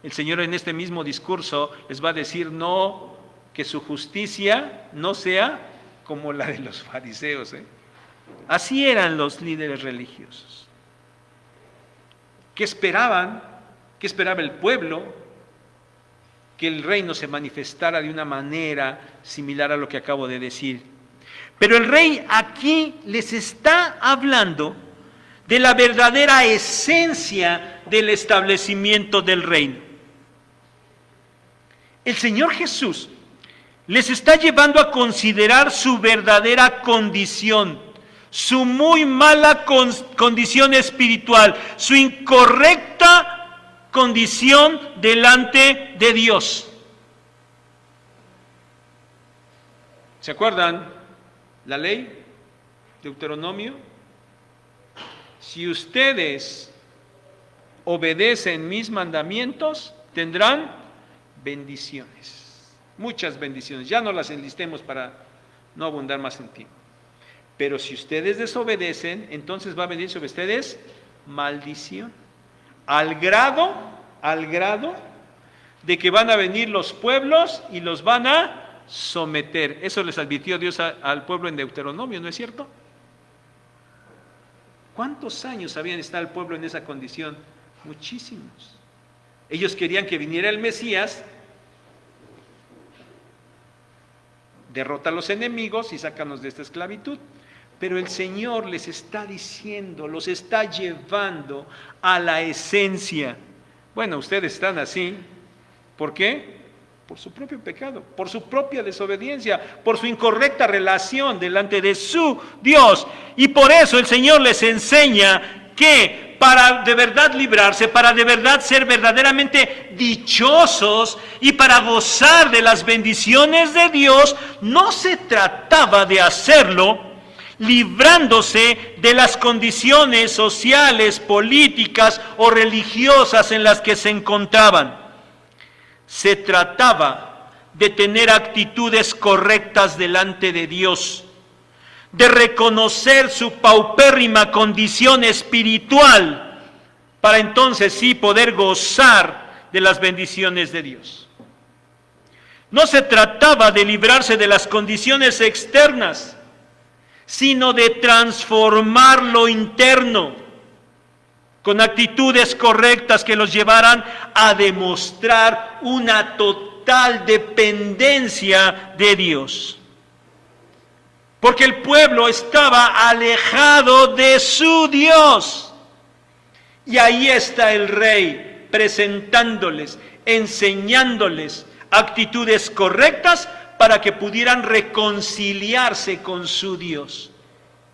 El Señor en este mismo discurso les va a decir no, que su justicia no sea como la de los fariseos, Así eran los líderes religiosos. ¿Qué esperaban? ¿Qué esperaba el pueblo? Que el reino se manifestara de una manera similar a lo que acabo de decir. Pero el rey aquí les está hablando de la verdadera esencia del establecimiento del reino. El Señor Jesús les está llevando a considerar su verdadera condición, su muy mala condición espiritual, su incorrecta condición delante de Dios. ¿Se acuerdan la ley? Deuteronomio. Si ustedes obedecen mis mandamientos, tendrán bendiciones, muchas bendiciones. Ya no las enlistemos para no abundar más en tiempo. Pero si ustedes desobedecen, entonces va a venir sobre ustedes maldición. Al grado de que van a venir los pueblos y los van a someter. Eso les advirtió Dios al pueblo en Deuteronomio, ¿no es cierto? ¿Cuántos años habían estado el pueblo en esa condición? Muchísimos. Ellos querían que viniera el Mesías, derrota a los enemigos y sácanos de esta esclavitud. Pero el Señor les está diciendo, los está llevando a la esencia. Bueno, ustedes están así. ¿Por qué? Por su propio pecado, por su propia desobediencia, por su incorrecta relación delante de su Dios. Y por eso el Señor les enseña que para de verdad librarse, para de verdad ser verdaderamente dichosos y para gozar de las bendiciones de Dios, no se trataba de hacerlo librándose de las condiciones sociales, políticas o religiosas en las que se encontraban. Se trataba de tener actitudes correctas delante de Dios, de reconocer su paupérrima condición espiritual, para entonces sí poder gozar de las bendiciones de Dios. No se trataba de librarse de las condiciones externas, sino de transformar lo interno con actitudes correctas que los llevaran a demostrar una total dependencia de Dios. Porque el pueblo estaba alejado de su Dios. Y ahí está el rey presentándoles, enseñándoles actitudes correctas para que pudieran reconciliarse con su Dios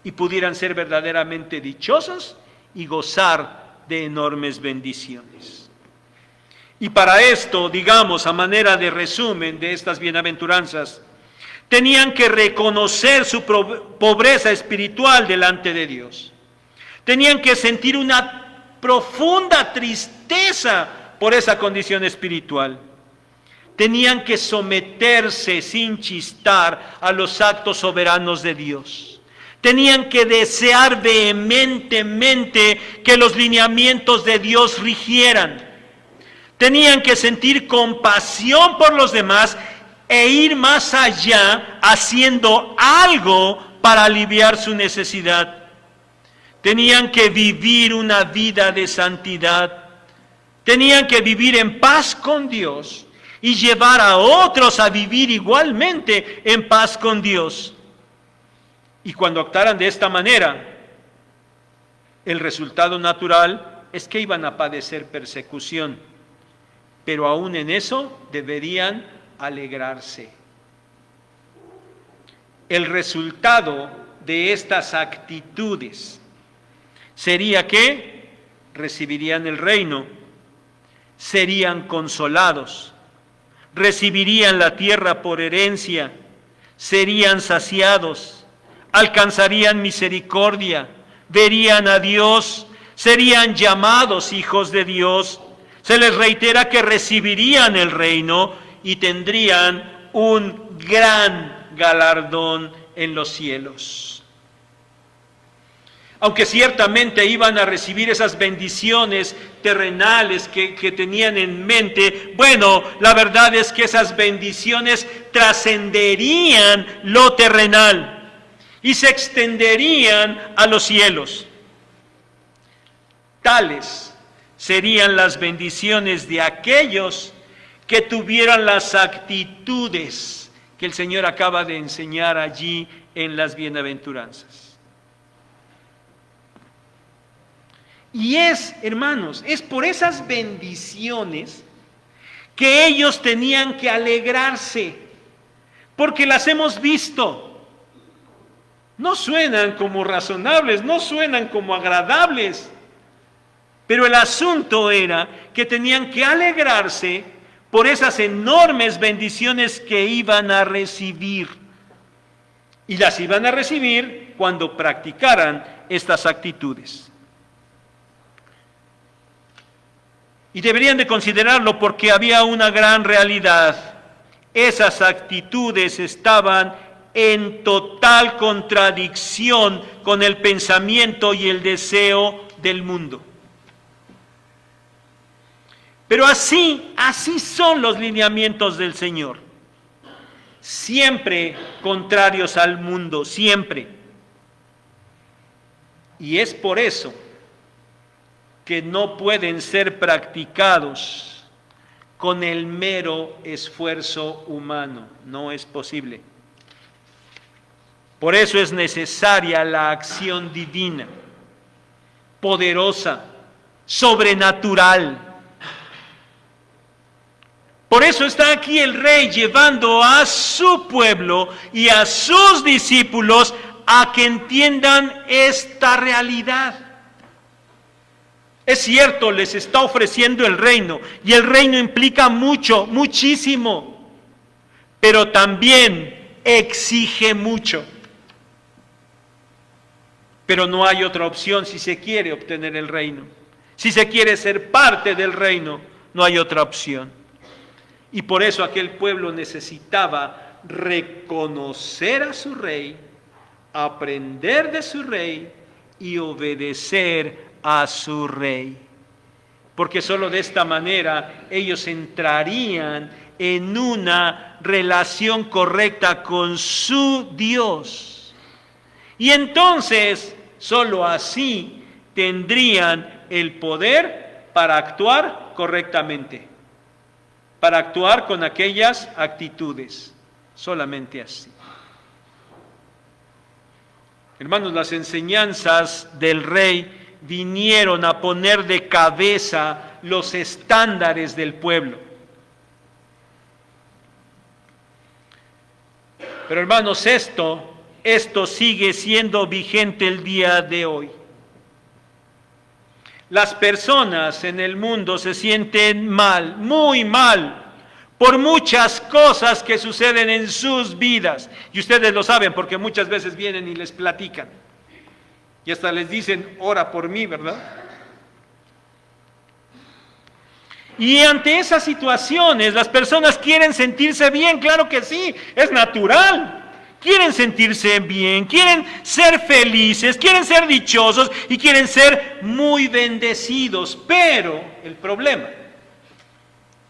y pudieran ser verdaderamente dichosos y gozar de enormes bendiciones. Y para esto, digamos, a manera de resumen de estas bienaventuranzas, tenían que reconocer su pobreza espiritual delante de Dios. Tenían que sentir una profunda tristeza por esa condición espiritual. Tenían que someterse sin chistar a los actos soberanos de Dios. Tenían que desear vehementemente que los lineamientos de Dios rigieran. Tenían que sentir compasión por los demás e ir más allá haciendo algo para aliviar su necesidad. Tenían que vivir una vida de santidad. Tenían que vivir en paz con Dios y llevar a otros a vivir igualmente en paz con Dios. Y cuando actuaran de esta manera, el resultado natural es que iban a padecer persecución, pero aún en eso deberían alegrarse. El resultado de estas actitudes sería que recibirían el reino, serían consolados, recibirían la tierra por herencia, serían saciados, alcanzarían misericordia, verían a Dios, serían llamados hijos de Dios. Se les reitera que recibirían el reino y tendrían un gran galardón en los cielos. Aunque ciertamente iban a recibir esas bendiciones terrenales que tenían en mente, bueno, la verdad es que esas bendiciones trascenderían lo terrenal y se extenderían a los cielos. Tales serían las bendiciones de aquellos que tuvieran las actitudes que el Señor acaba de enseñar allí en las bienaventuranzas. Y hermanos, es por esas bendiciones que ellos tenían que alegrarse, porque las hemos visto. No suenan como razonables, no suenan como agradables, pero el asunto era que tenían que alegrarse por esas enormes bendiciones que iban a recibir. Y las iban a recibir cuando practicaran estas actitudes. Y deberían de considerarlo porque había una gran realidad. Esas actitudes estaban en total contradicción con el pensamiento y el deseo del mundo. Pero así son los lineamientos del Señor. Siempre contrarios al mundo, siempre. Y es por eso que no pueden ser practicados con el mero esfuerzo humano. No es posible. Por eso es necesaria la acción divina, poderosa, sobrenatural. Por eso está aquí el Rey llevando a su pueblo y a sus discípulos a que entiendan esta realidad. Es cierto, les está ofreciendo el reino, y el reino implica mucho, muchísimo, pero también exige mucho. Pero no hay otra opción si se quiere obtener el reino. Si se quiere ser parte del reino, no hay otra opción. Y por eso aquel pueblo necesitaba reconocer a su rey, aprender de su rey y obedecer a su rey. Porque solo de esta manera ellos entrarían en una relación correcta con su Dios. Y entonces, solo así tendrían el poder para actuar correctamente, para actuar con aquellas actitudes, solamente así. Hermanos, las enseñanzas del Rey vinieron a poner de cabeza los estándares del pueblo. Pero hermanos, esto sigue siendo vigente el día de hoy. Las personas en el mundo se sienten mal, muy mal, por muchas cosas que suceden en sus vidas. Y ustedes lo saben porque muchas veces vienen y les platican. Y hasta les dicen, ora por mí, ¿verdad? Y ante esas situaciones, las personas quieren sentirse bien, claro que sí, es natural. Quieren sentirse bien, quieren ser felices, quieren ser dichosos y quieren ser muy bendecidos. Pero el problema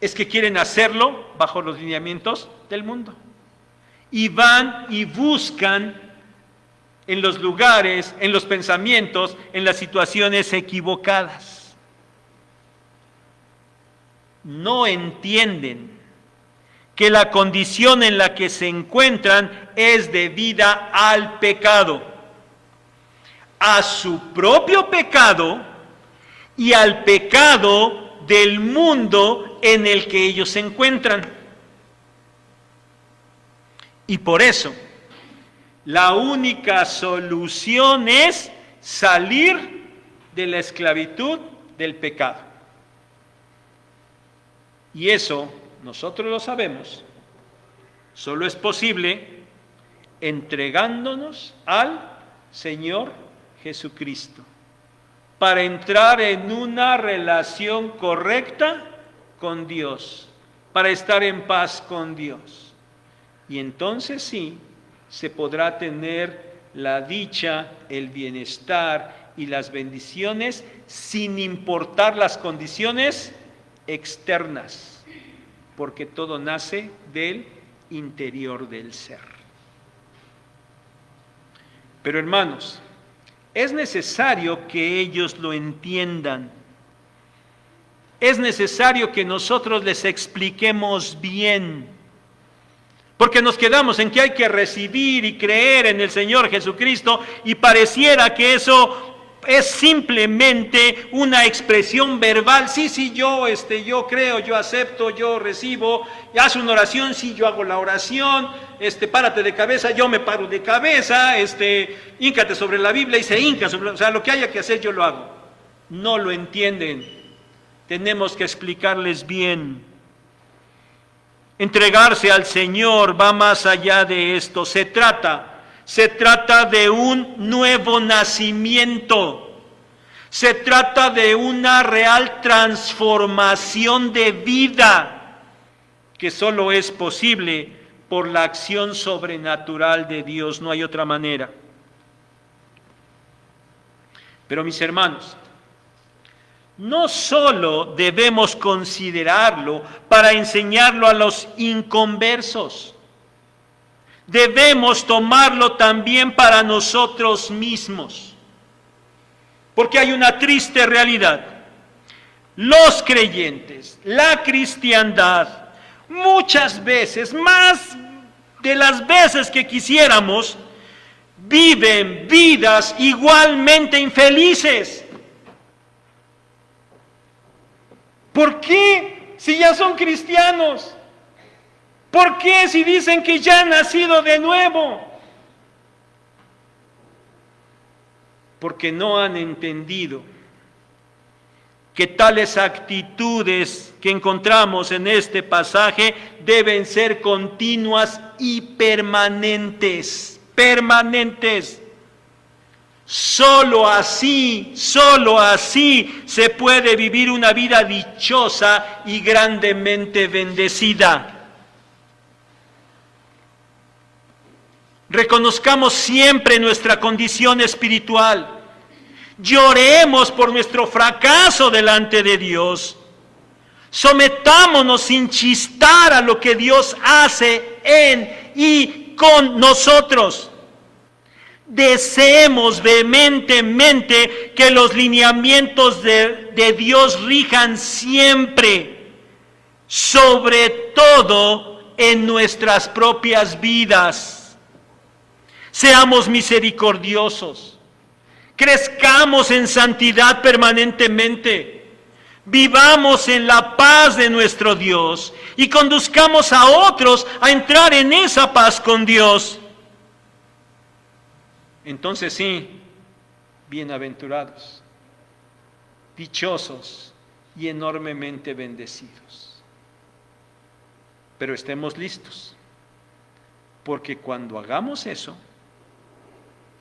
es que quieren hacerlo bajo los lineamientos del mundo. Y van y buscan en los lugares, en los pensamientos, en las situaciones equivocadas. No entienden que la condición en la que se encuentran es debida al pecado, a su propio pecado y al pecado del mundo en el que ellos se encuentran. Y por eso, la única solución es salir de la esclavitud del pecado. Y eso, nosotros lo sabemos, solo es posible entregándonos al Señor Jesucristo, para entrar en una relación correcta con Dios, para estar en paz con Dios. Y entonces sí, se podrá tener la dicha, el bienestar y las bendiciones sin importar las condiciones externas, porque todo nace del interior del ser. Pero hermanos, es necesario que ellos lo entiendan. Es necesario que nosotros les expliquemos bien, porque nos quedamos en que hay que recibir y creer en el Señor Jesucristo y pareciera que eso es simplemente una expresión verbal. Sí, yo creo, yo acepto, yo recibo. Haz una oración, sí, yo hago la oración. Párate de cabeza, yo me paro de cabeza. Híncate sobre la Biblia y se hinca sobre, o sea, lo que haya que hacer yo lo hago. No lo entienden. Tenemos que explicarles bien. Entregarse al Señor va más allá de esto. Se trata de un nuevo nacimiento. Se trata de una real transformación de vida que solo es posible por la acción sobrenatural de Dios. No hay otra manera. Pero mis hermanos, no solo debemos considerarlo para enseñarlo a los inconversos, debemos tomarlo también para nosotros mismos, porque hay una triste realidad. Los creyentes, la cristiandad, muchas veces, más de las veces que quisiéramos, viven vidas igualmente infelices. ¿Por qué si ya son cristianos? ¿Por qué si dicen que ya han nacido de nuevo? Porque no han entendido que tales actitudes que encontramos en este pasaje deben ser continuas y permanentes. Solo así se puede vivir una vida dichosa y grandemente bendecida. Reconozcamos siempre nuestra condición espiritual. Lloremos por nuestro fracaso delante de Dios. Sometámonos sin chistar a lo que Dios hace en y con nosotros. Deseemos vehementemente que los lineamientos de Dios rijan siempre, sobre todo en nuestras propias vidas. Seamos misericordiosos, crezcamos en santidad permanentemente, vivamos en la paz de nuestro Dios y conduzcamos a otros a entrar en esa paz con Dios. Entonces sí, bienaventurados, dichosos y enormemente bendecidos. Pero estemos listos, porque cuando hagamos eso,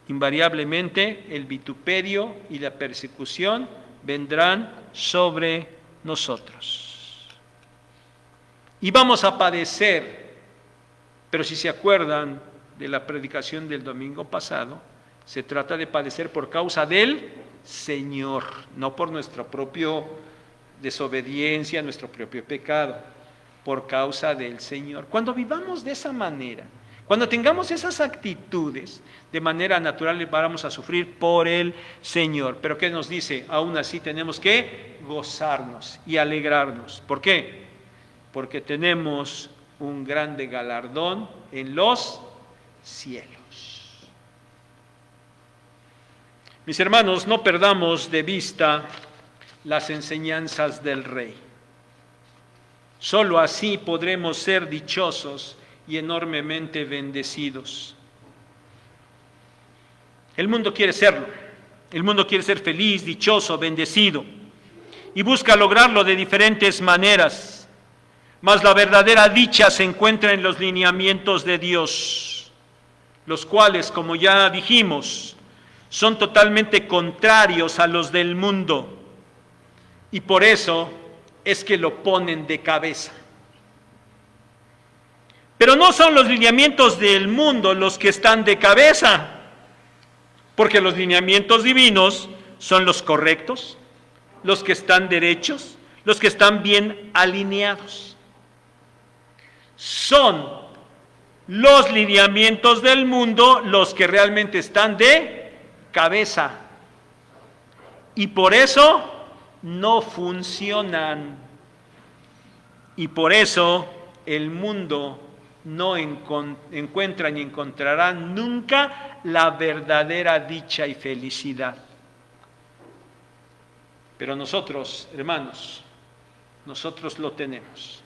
invariablemente el vituperio y la persecución vendrán sobre nosotros. Y vamos a padecer, pero si se acuerdan de la predicación del domingo pasado, se trata de padecer por causa del Señor, no por nuestra propia desobediencia, nuestro propio pecado, por causa del Señor. Cuando vivamos de esa manera, cuando tengamos esas actitudes, de manera natural vamos a sufrir por el Señor. Pero ¿qué nos dice? Aún así tenemos que gozarnos y alegrarnos. ¿Por qué? Porque tenemos un grande galardón en los cielos. Mis hermanos, no perdamos de vista las enseñanzas del Rey. Solo así podremos ser dichosos y enormemente bendecidos. El mundo quiere serlo. El mundo quiere ser feliz, dichoso, bendecido, y busca lograrlo de diferentes maneras. Mas la verdadera dicha se encuentra en los lineamientos de Dios, los cuales, como ya dijimos, son totalmente contrarios a los del mundo, y por eso es que lo ponen de cabeza. Pero no son los lineamientos del mundo los que están de cabeza, porque los lineamientos divinos son los correctos, los que están derechos, los que están bien alineados. Son los lineamientos del mundo los que realmente están de cabeza, y por eso no funcionan, y por eso el mundo no encuentra ni encontrará nunca la verdadera dicha y felicidad. Pero nosotros, hermanos, nosotros lo tenemos.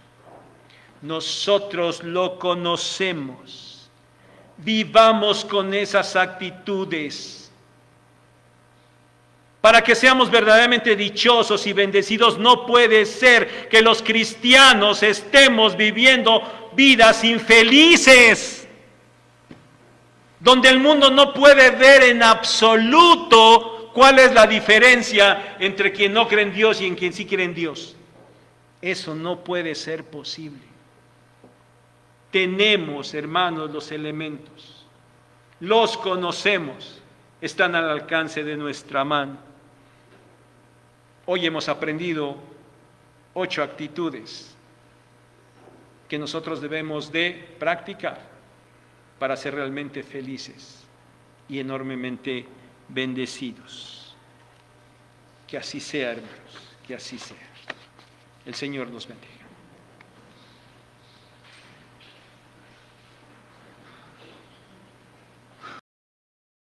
Nosotros lo conocemos. Vivamos con esas actitudes para que seamos verdaderamente dichosos y bendecidos. No puede ser que los cristianos estemos viviendo vidas infelices, donde el mundo no puede ver en absoluto cuál es la diferencia entre quien no cree en Dios y en quien sí cree en Dios. Eso no puede ser posible. Tenemos, hermanos, los elementos, los conocemos, están al alcance de nuestra mano. Hoy hemos aprendido 8 actitudes que nosotros debemos de practicar para ser realmente felices y enormemente bendecidos. Que así sea, hermanos, que así sea. El Señor nos bendiga.